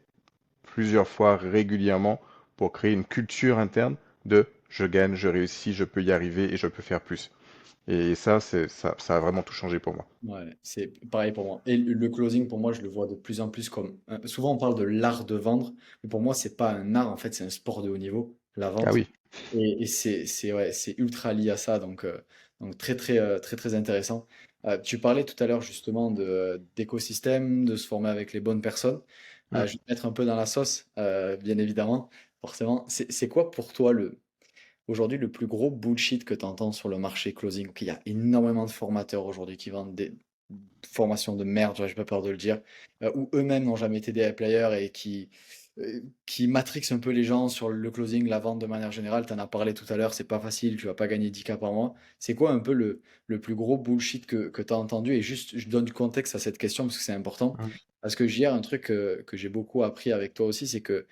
plusieurs fois régulièrement pour créer une culture interne de je gagne, je réussis, je peux y arriver et je peux faire plus. Et ça, ça a vraiment tout changé pour moi. Ouais, c'est pareil pour moi. Et le closing, pour moi, je le vois de plus en plus comme. Souvent, on parle de l'art de vendre, mais pour moi, c'est pas un art, en fait, c'est un sport de haut niveau, la Ah vente. oui. Et ouais, c'est ultra lié à ça, donc très, très, très, très intéressant. Tu parlais tout à l'heure, justement, d'écosystème, de se former avec les bonnes personnes. Mm. Je vais te mettre un peu dans la sauce, bien évidemment, forcément. C'est quoi pour toi aujourd'hui, le plus gros bullshit que tu entends sur le marché closing? Ok, il y a énormément de formateurs aujourd'hui qui vendent des formations de merde, j'ai pas peur de le dire, ou eux-mêmes n'ont jamais été des high players et qui matrixent un peu les gens sur le closing, la vente de manière générale. Tu en as parlé tout à l'heure, c'est pas facile, tu vas pas gagner 10K par mois. C'est quoi un peu le plus gros bullshit que tu as entendu? Et juste, je donne du contexte à cette question parce que c'est important. Mm. Parce que hier, un truc que j'ai beaucoup appris avec toi aussi, c'est que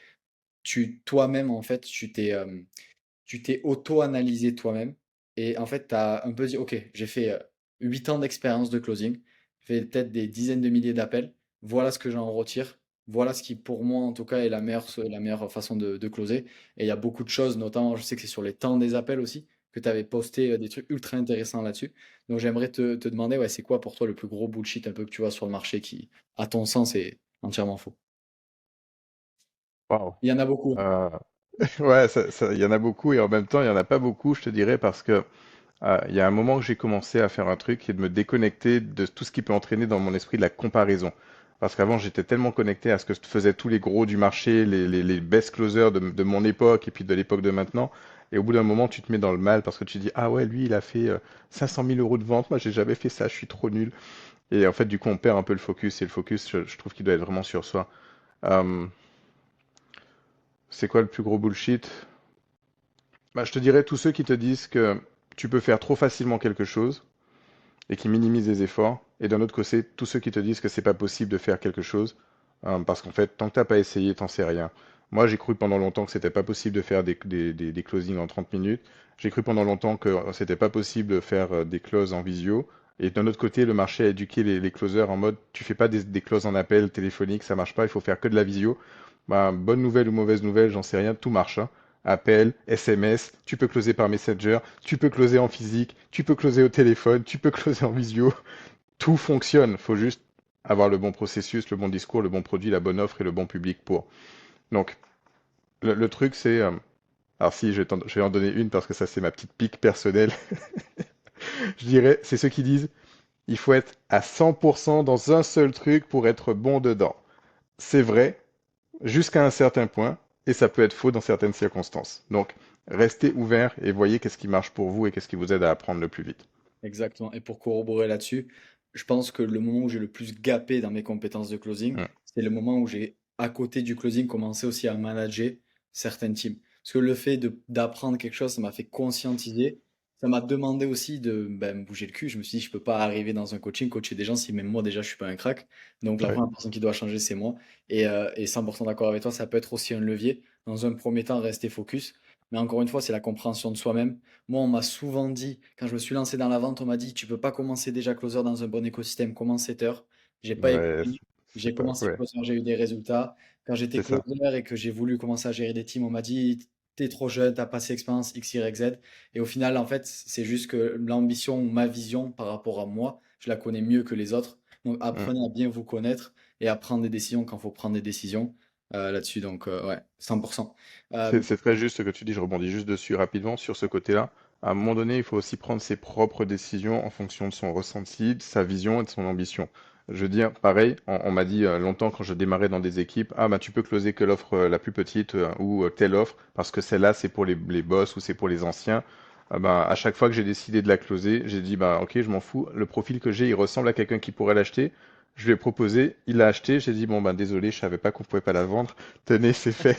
toi-même, en fait, tu t'es auto-analysé toi-même et en fait, tu as un peu dit, OK, j'ai fait 8 ans d'expérience de closing, j'ai fait peut-être des dizaines de milliers d'appels, voilà ce que j'en retire, voilà ce qui pour moi en tout cas est la meilleure façon de closer. Et il y a beaucoup de choses, notamment je sais que c'est sur les temps des appels aussi, que tu avais posté des trucs ultra intéressants là-dessus. Donc j'aimerais te demander, ouais, c'est quoi pour toi le plus gros bullshit un peu que tu vois sur le marché qui, à ton sens, est entièrement faux? Waouh. Il y en a beaucoup. Euh, ouais, il y en a beaucoup et en même temps, il y en a pas beaucoup, je te dirais, parce que il y a un moment que j'ai commencé à faire un truc qui est de me déconnecter de tout ce qui peut entraîner dans mon esprit de la comparaison. Parce qu'avant, j'étais tellement connecté à ce que faisaient tous les gros du marché, les best closers de mon époque et puis de l'époque de maintenant. Et au bout d'un moment, tu te mets dans le mal parce que tu dis, ah ouais, lui, il a fait 500 000 euros de vente. Moi, j'ai jamais fait ça, je suis trop nul. Et en fait, du coup, on perd un peu le focus. Et le focus, je trouve qu'il doit être vraiment sur soi. Euh, c'est quoi le plus gros bullshit? Bah, je te dirais tous ceux qui te disent que tu peux faire trop facilement quelque chose et qui minimisent les efforts. Et d'un autre côté, tous ceux qui te disent que c'est pas possible de faire quelque chose, parce qu'en fait, tant que t'as pas essayé, t'en sais rien. Moi, j'ai cru pendant longtemps que c'était pas possible de faire des closings en 30 minutes. J'ai cru pendant longtemps que c'était pas possible de faire des closes en visio. Et d'un autre côté, le marché a éduqué les closers en mode tu fais pas des closes en appel téléphonique, ça marche pas, il faut faire que de la visio. Bah, bonne nouvelle ou mauvaise nouvelle, j'en sais rien, tout marche, hein. Appel, SMS, tu peux closer par Messenger, tu peux closer en physique, tu peux closer au téléphone, tu peux closer en visio. Tout fonctionne. Faut juste avoir le bon processus, le bon discours, le bon produit, la bonne offre et le bon public pour. Donc, le truc, c'est. Alors, si, je vais en donner une parce que ça, c'est ma petite pique personnelle. Je dirais, c'est ceux qui disent il faut être à 100% dans un seul truc pour être bon dedans. C'est vrai, jusqu'à un certain point, et ça peut être faux dans certaines circonstances. Donc, restez ouvert et voyez qu'est-ce qui marche pour vous et qu'est-ce qui vous aide à apprendre le plus vite. Exactement. Et pour corroborer là-dessus, je pense que le moment où j'ai le plus gapé dans mes compétences de closing, Mm. c'est le moment où j'ai, à côté du closing, commencé aussi à manager certaines teams. Parce que le fait d'apprendre quelque chose, ça m'a fait conscientiser. Ça m'a demandé aussi de ben, me bouger le cul. Je me suis dit, je peux pas arriver dans un coaching, coacher des gens si même moi déjà je suis pas un crack. Donc la Ouais. première personne qui doit changer, c'est moi. Et 100% d'accord avec toi, ça peut être aussi un levier. Dans un premier temps, rester focus. Mais encore une fois, c'est la compréhension de soi-même. Moi, on m'a souvent dit, quand je me suis lancé dans la vente, on m'a dit, tu peux pas commencer déjà closer dans un bon écosystème, commence setter. J'ai pas Ouais, écouté. J'ai c'est pas. commencé Ouais, closer, j'ai eu des résultats. Quand j'étais c'est ça. closer et que j'ai voulu commencer à gérer des teams, on m'a dit, t'es trop jeune, t'as pas assez d'expérience, X, Y, Z. Et au final, en fait, c'est juste que l'ambition ou ma vision par rapport à moi, je la connais mieux que les autres. Donc, Mm. apprenez à bien vous connaître et à prendre des décisions quand il faut prendre des décisions là-dessus. Donc, ouais, 100%. Euh, C'est très juste ce que tu dis, je rebondis juste dessus rapidement sur ce côté-là. À un moment donné, il faut aussi prendre ses propres décisions en fonction de son ressenti, de sa vision et de son ambition. Je veux dire, pareil, on m'a dit longtemps quand je démarrais dans des équipes, ah bah tu peux closer que l'offre la plus petite ou telle offre parce que celle-là c'est pour les boss ou c'est pour les anciens. Ah bah, à chaque fois que j'ai décidé de la closer, j'ai dit bah ok je m'en fous, le profil que j'ai il ressemble à quelqu'un qui pourrait l'acheter. Je lui ai proposé, il l'a acheté, j'ai dit bon bah désolé, je savais pas qu'on pouvait pas la vendre. Tenez, c'est fait.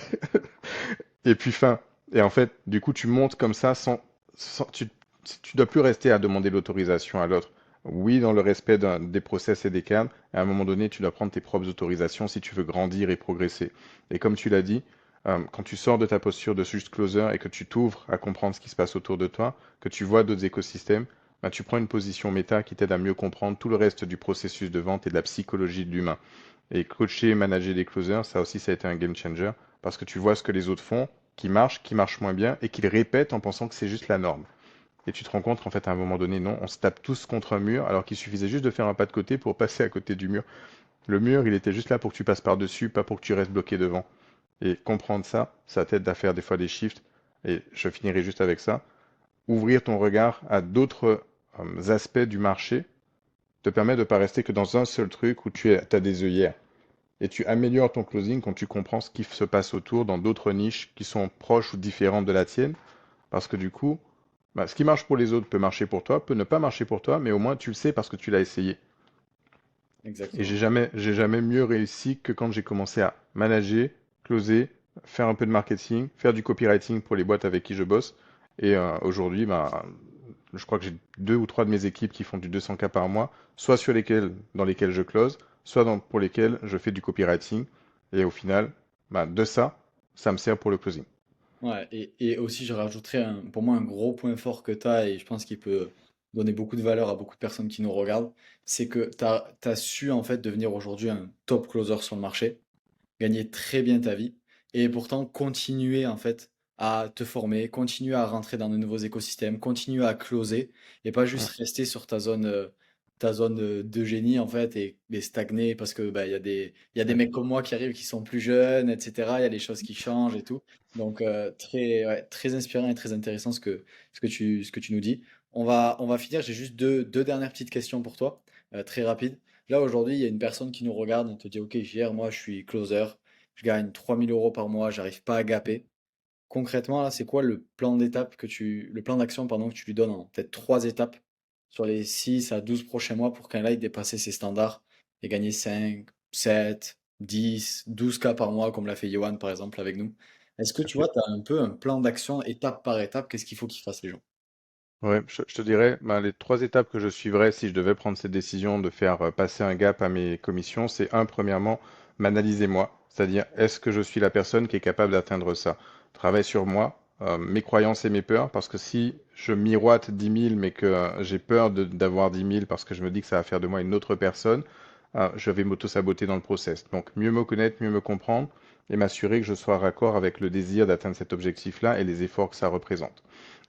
Et puis fin. Et en fait, du coup, tu montes comme ça tu dois plus rester à demander l'autorisation à l'autre. Oui, dans le respect des process et des cadres, à un moment donné, tu dois prendre tes propres autorisations si tu veux grandir et progresser. Et comme tu l'as dit, quand tu sors de ta posture de juste closer et que tu t'ouvres à comprendre ce qui se passe autour de toi, que tu vois d'autres écosystèmes, bah, tu prends une position méta qui t'aide à mieux comprendre tout le reste du processus de vente et de la psychologie de l'humain. Et coacher et manager des closers, ça aussi, ça a été un game changer parce que tu vois ce que les autres font, qui marche moins bien, et qu'ils répètent en pensant que c'est juste la norme. et tu te rends compte qu'en fait, à un moment donné, non, on se tape tous contre un mur, alors qu'il suffisait juste de faire un pas de côté pour passer à côté du mur. Le mur, il était juste là pour que tu passes par-dessus, pas pour que tu restes bloqué devant. Et comprendre ça, ça t'aide à faire des fois des shifts. Et je finirai juste avec ça. Ouvrir ton regard à d'autres aspects du marché te permet de ne pas rester que dans un seul truc où tu as des œillères. Et tu améliores ton closing quand tu comprends ce qui se passe autour dans d'autres niches qui sont proches ou différentes de la tienne. Parce que du coup, bah, ce qui marche pour les autres peut marcher pour toi, peut ne pas marcher pour toi, mais au moins tu le sais parce que tu l'as essayé. Et Exactement. j'ai jamais mieux réussi que quand j'ai commencé à manager, closer, faire un peu de marketing, faire du copywriting pour les boîtes avec qui je bosse. Et aujourd'hui, bah, je crois que j'ai deux ou trois de mes équipes qui font du 200K par mois, soit dans lesquelles je close, soit pour lesquelles je fais du copywriting. Et au final, bah, de ça, ça me sert pour le closing. Ouais, et aussi, je rajouterais pour moi un gros point fort que tu as, et je pense qu'il peut donner beaucoup de valeur à beaucoup de personnes qui nous regardent, c'est que tu as su en fait devenir aujourd'hui un top closer sur le marché, gagner très bien ta vie, et pourtant continuer en fait à te former, continuer à rentrer dans de nouveaux écosystèmes, continuer à closer, et pas juste Mm. rester sur ta zone de génie en fait, et stagner, parce que bah, il y a des Ouais. mecs comme moi qui arrivent qui sont plus jeunes, etc. Il y a des choses qui changent et tout. Donc très, ouais, très inspirant et très intéressant ce que tu nous dis. On va finir, j'ai juste deux dernières petites questions pour toi, très rapides. Là aujourd'hui, il y a une personne qui nous regarde, on te dit, ok, JR, moi je suis closer, je gagne 3 000 € par mois, j'arrive pas à gaper. Concrètement, là, c'est quoi le plan d'action, pardon, que tu lui donnes en peut-être 3 étapes sur les 6 à 12 prochains mois pour qu'elle aille dépasser ses standards et gagner 5, 7, 10, 12K par mois, comme l'a fait Johan, par exemple, avec nous. Est-ce que tu Ok. vois, tu as un peu un plan d'action étape par étape, qu'est-ce qu'il faut qu'ils fassent les gens? Ouais, je te dirais, bah, les trois étapes que je suivrais si je devais prendre cette décision de faire passer un gap à mes commissions, c'est premièrement, m'analyser moi. C'est-à-dire, est-ce que je suis la personne qui est capable d'atteindre ça? Travaille sur moi, mes croyances et mes peurs, parce que si je miroite 10 000, mais que j'ai peur d'avoir 10 000 parce que je me dis que ça va faire de moi une autre personne, je vais m'auto-saboter dans le process. Donc, mieux me connaître, mieux me comprendre et m'assurer que je sois raccord avec le désir d'atteindre cet objectif-là et les efforts que ça représente.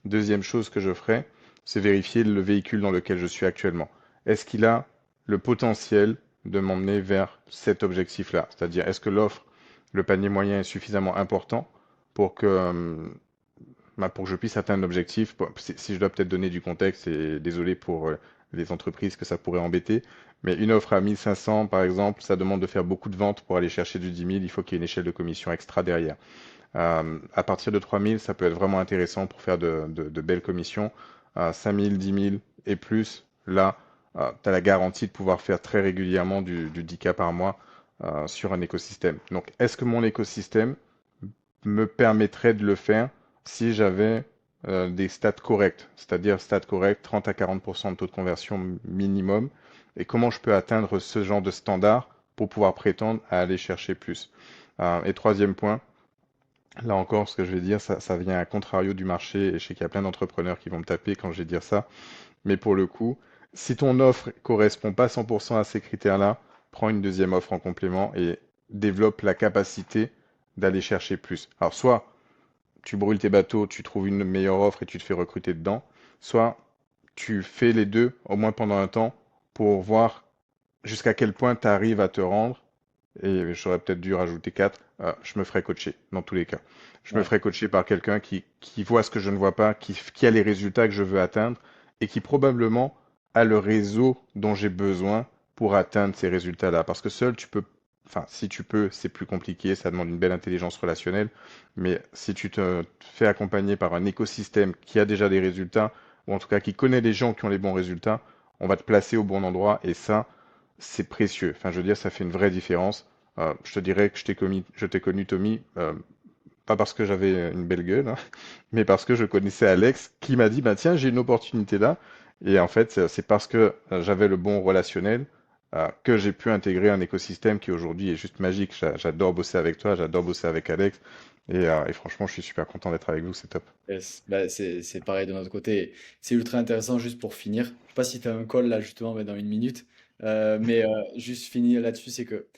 Deuxième chose que je ferai, c'est vérifier le véhicule dans lequel je suis actuellement. Est-ce qu'il a le potentiel de m'emmener vers cet objectif-là? C'est-à-dire, est-ce que l'offre, le panier moyen est suffisamment important pour pour que je puisse atteindre l'objectif? Si je dois peut-être donner du contexte, et désolé pour les entreprises que ça pourrait embêter, mais une offre à 1 500, par exemple, ça demande de faire beaucoup de ventes pour aller chercher du 10 000. Il faut qu'il y ait une échelle de commission extra derrière. À partir de 3 000, ça peut être vraiment intéressant pour faire de belles commissions. 5 000, 10 000 et plus, là, tu as la garantie de pouvoir faire très régulièrement du 10K par mois sur un écosystème. Donc, est-ce que mon écosystème me permettrait de le faire si j'avais des stats corrects, c'est-à-dire stats corrects, 30 à 40% de taux de conversion minimum, et comment je peux atteindre ce genre de standard pour pouvoir prétendre à aller chercher plus. Et troisième point, là encore, ce que je vais dire, ça vient à contrario du marché, et je sais qu'il y a plein d'entrepreneurs qui vont me taper quand je vais dire ça, mais pour le coup, si ton offre correspond pas 100% à ces critères-là, prends une deuxième offre en complément et développe la capacité d'aller chercher plus. Alors, soit tu brûles tes bateaux, tu trouves une meilleure offre et tu te fais recruter dedans, soit tu fais les deux, au moins pendant un temps, pour voir jusqu'à quel point tu arrives à te rendre, et j'aurais peut-être dû rajouter 4, je me ferai coacher dans tous les cas. Je me Ouais. ferai coacher par quelqu'un qui voit ce que je ne vois pas, qui a les résultats que je veux atteindre et qui probablement a le réseau dont j'ai besoin pour atteindre ces résultats-là. Parce que seul, tu peux, enfin, si tu peux, c'est plus compliqué, ça demande une belle intelligence relationnelle, mais si tu te fais accompagner par un écosystème qui a déjà des résultats, ou en tout cas qui connaît les gens qui ont les bons résultats, on va te placer au bon endroit et ça, c'est précieux. Enfin, je veux dire, ça fait une vraie différence. Je te dirais que je t'ai connu, Tommy, pas parce que j'avais une belle gueule, hein, mais parce que je connaissais Alex qui m'a dit, bah tiens, j'ai une opportunité là. Et en fait, c'est parce que j'avais le bon relationnel que j'ai pu intégrer un écosystème qui aujourd'hui est juste magique. J'adore bosser avec toi, j'adore bosser avec Alex. Et franchement, je suis super content d'être avec vous, c'est top. Yes. Bah, c'est pareil de notre côté. C'est ultra intéressant juste pour finir. Je sais pas si tu as un call là justement mais dans une minute. Juste finir là-dessus, c'est que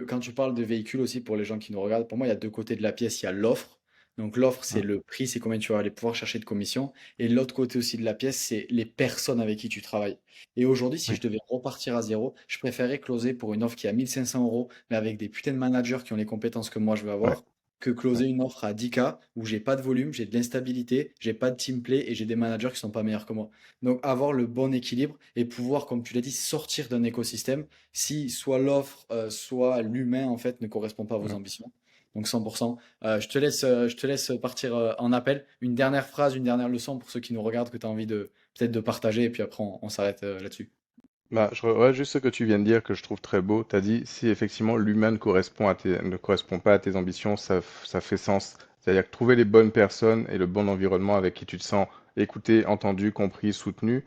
quand tu parles de véhicule aussi pour les gens qui nous regardent, pour moi il y a deux côtés de la pièce. Il y a l'offre. Donc l'offre, c'est Mm. le prix, c'est combien tu vas aller pouvoir chercher de commission. Et l'autre côté aussi de la pièce, c'est les personnes avec qui tu travailles. Et aujourd'hui, si Oui, je devais repartir à zéro, je préférerais closer pour une offre qui est à 1500 euros, mais avec des putains de managers qui ont les compétences que moi je veux ouais, avoir, que ouais, closer une offre à 10K où j'ai pas de volume, j'ai de l'instabilité, j'ai pas de team play et j'ai des managers qui sont pas meilleurs que moi. Donc avoir le bon équilibre et pouvoir, comme tu l'as dit, sortir d'un écosystème si soit l'offre, soit l'humain en fait ne correspond pas à vos mm. ambitions. Donc 100%. Je te laisse partir en appel. Une dernière phrase, une dernière leçon pour ceux qui nous regardent que tu as envie de peut-être de partager et puis après on s'arrête là-dessus. Bah, ouais, juste ce que tu viens de dire que je trouve très beau. Tu as dit si effectivement l'humain ne correspond pas à tes ambitions, ça fait sens. C'est-à-dire que trouver les bonnes personnes et le bon environnement avec qui tu te sens écouté, entendu, compris, soutenu,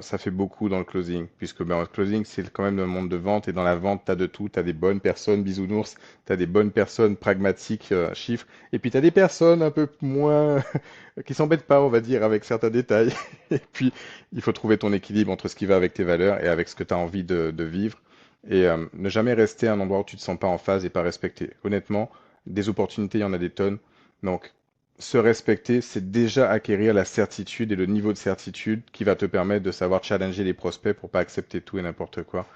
ça fait beaucoup dans le closing. Puisque ben, le closing, c'est quand même un monde de vente. Et dans la vente, tu as de tout. Tu as des bonnes personnes, bisounours. Tu as des bonnes personnes pragmatiques, chiffres. Et puis tu as des personnes un peu moins qui s'embêtent pas, on va dire, avec certains détails. Et puis, il faut trouver ton équilibre entre ce qui va avec tes valeurs et avec ce que tu as envie de vivre. Et ne jamais rester à un endroit où tu ne te sens pas en phase et pas respecté. Honnêtement, des opportunités, il y en a des tonnes. Donc, se respecter, c'est déjà acquérir la certitude et le niveau de certitude qui va te permettre de savoir challenger les prospects pour pas accepter tout et n'importe quoi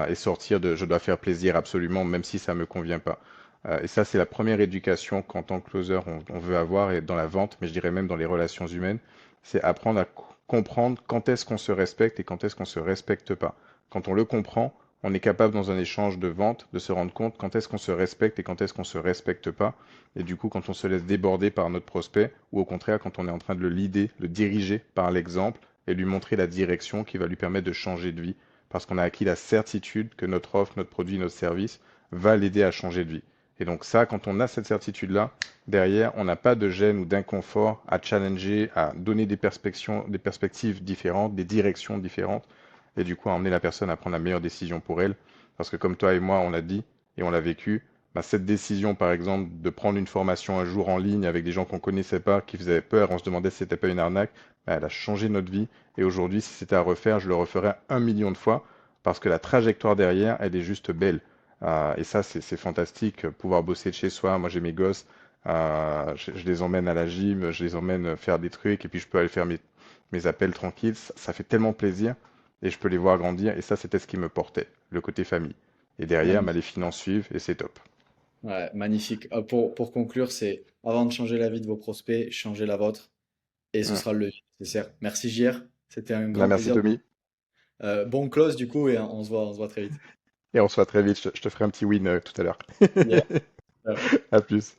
et sortir de je dois faire plaisir absolument, même si ça me convient pas. Et ça, c'est la première éducation qu'en tant que closer, on veut avoir et dans la vente, mais je dirais même dans les relations humaines, c'est apprendre à comprendre quand est-ce qu'on se respecte et quand est-ce qu'on se respecte pas. Quand on le comprend, on est capable dans un échange de vente de se rendre compte quand est-ce qu'on se respecte et quand est-ce qu'on se respecte pas. Et du coup, quand on se laisse déborder par notre prospect, ou au contraire, quand on est en train de le leader, le diriger par l'exemple et lui montrer la direction qui va lui permettre de changer de vie. Parce qu'on a acquis la certitude que notre offre, notre produit, notre service va l'aider à changer de vie. Et donc ça, quand on a cette certitude-là, derrière, on n'a pas de gêne ou d'inconfort à challenger, à donner des perspectives différentes, des directions différentes, et du coup à emmener la personne à prendre la meilleure décision pour elle. Parce que comme toi et moi, on l'a dit et on l'a vécu, bah, cette décision, par exemple, de prendre une formation un jour en ligne avec des gens qu'on connaissait pas, qui faisaient peur, on se demandait si c'était pas une arnaque, bah, elle a changé notre vie. Et aujourd'hui, si c'était à refaire, je le referais 1 million de fois, parce que la trajectoire derrière, elle est juste belle. Et ça, c'est fantastique, pouvoir bosser de chez soi. Moi, j'ai mes gosses, je les emmène à la gym, je les emmène faire des trucs, et puis je peux aller faire mes appels tranquilles. Ça fait tellement plaisir, et je peux les voir grandir. Et ça, c'était ce qui me portait, le côté famille. Et derrière, bah, les Magnifique. finances suivent, et c'est top. Ouais, magnifique. Pour conclure, c'est avant de changer la vie de vos prospects, changez la vôtre et ce Mm. sera le levier nécessaire. Merci JR, c'était un Bah, grand merci plaisir. Tommy, Bon close du coup et on se voit très vite. et on se voit très vite. Je te ferai un petit win tout à l'heure. Yeah. Ciao. À plus.